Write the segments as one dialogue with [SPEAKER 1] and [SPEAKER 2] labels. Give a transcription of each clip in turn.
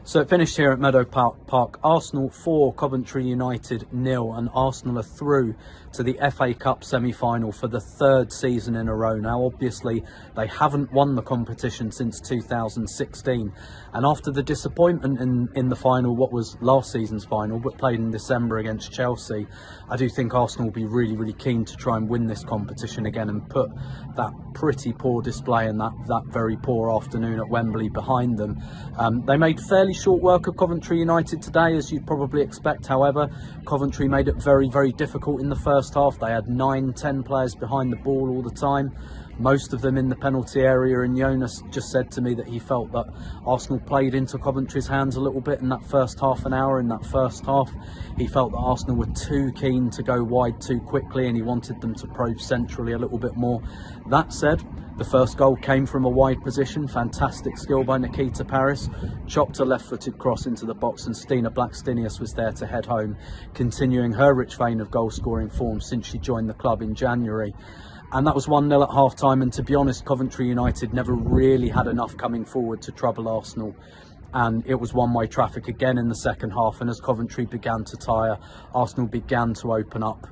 [SPEAKER 1] So it finished here at Meadow Park. Arsenal 4, Coventry United 0, and Arsenal are through to the FA Cup semi-final for the third season in a row. Now, obviously, they haven't won the competition since 2016. And after the disappointment in the final, what was last season's final, but played in December against Chelsea, I do think Arsenal will be really, really keen to try and win this competition again and put that pretty poor display and that very poor afternoon at Wembley behind them. They made fairly short work of Coventry United today, as you'd probably expect. However, Coventry made it very, very difficult in the first half. They had 9-10 players behind the ball all the time, most of them in the penalty area, and Jonas just said to me that he felt that Arsenal played into Coventry's hands a little bit in that first half an hour. In that first half, he felt that Arsenal were too keen to go wide too quickly, and he wanted them to probe centrally a little bit more. That said, the first goal came from a wide position. Fantastic skill by Nikita, Parris chopped a left-footed cross into the box, and Stina Blackstenius was there to head home, continuing her rich vein of goal-scoring form since she joined the club in January. And that was 1-0 at half-time, and to be honest, Coventry United never really had enough coming forward to trouble Arsenal. And it was one-way traffic again in the second half, and as Coventry began to tire, Arsenal began to open up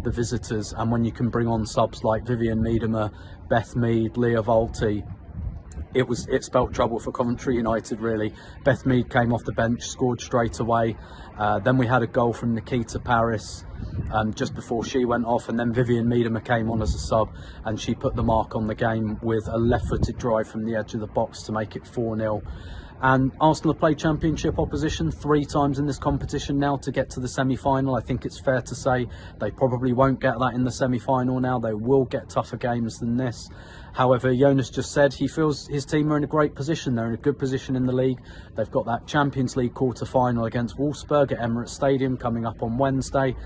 [SPEAKER 1] the visitors. And when you can bring on subs like Vivianne, Miedema, Beth Mead, Leah Volti, it spelt trouble for Coventry United, really. Beth Mead came off the bench, scored straight away. Then we had a goal from Nikita, Parris just before she went off, and then Vivianne Miedema came on as a sub, and she put the mark on the game with a left-footed drive from the edge of the box to make it 4-0. And Arsenal have played championship opposition 3 times in this competition now to get to the semi-final. I think it's fair to say they probably won't get that in the semi-final now. They will get tougher games than this. However, Jonas just said he feels his team are in a great position. They're in a good position in the league. They've got that Champions League quarter-final against Wolfsburg at Emirates Stadium coming up on Wednesday.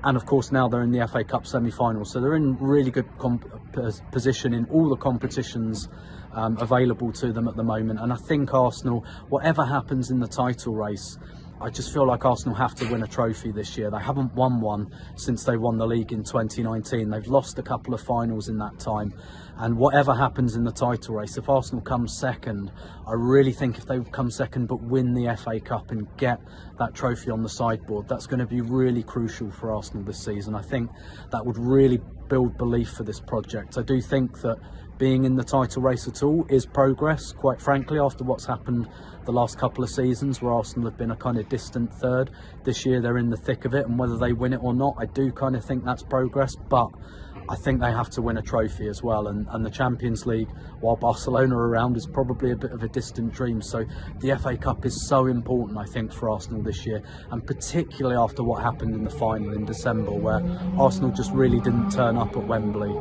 [SPEAKER 1] And of course, now they're in the FA Cup semi-final. So they're in really good position in all the competitions available to them at the moment. And I think Arsenal, whatever happens in the title race, I just feel like Arsenal have to win a trophy this year. They haven't won one since they won the league in 2019. They've lost a couple of finals in that time. And whatever happens in the title race, if Arsenal comes second, I really think if they come second but win the FA Cup and get that trophy on the sideboard, that's going to be really crucial for Arsenal this season. I think that would really build belief for this project. I do think that being in the title race at all is progress, quite frankly, after what's happened the last couple of seasons where Arsenal have been a kind of distant third. This year they're in the thick of it, and whether they win it or not, I do kind of think that's progress, but I think they have to win a trophy as well, and the Champions League, while Barcelona are around, is probably a bit of a distant dream. So the FA Cup is so important, I think, for Arsenal this year, and particularly after what happened in the final in December, where Arsenal just really didn't turn up at Wembley.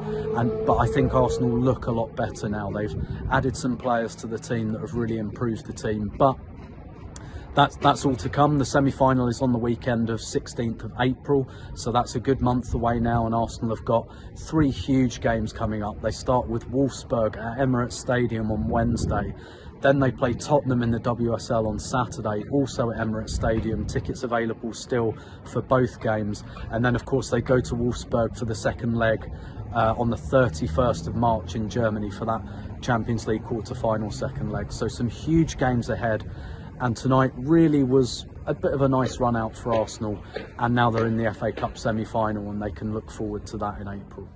[SPEAKER 1] But I think Arsenal look a lot better now. They've added some players to the team that have really improved the team, but that's all to come. The semi-final is on the weekend of 16th of April, so that's a good month away now, and Arsenal have got 3 huge games coming up. They start with Wolfsburg at Emirates Stadium on Wednesday. Then they play Tottenham in the WSL on Saturday, also at Emirates Stadium. Tickets available still for both games. And then, of course, they go to Wolfsburg for the second leg on the 31st of March in Germany for that Champions League quarter-final second leg. So some huge games ahead. And tonight really was a bit of a nice run out for Arsenal. And now they're in the FA Cup semi-final, and they can look forward to that in April.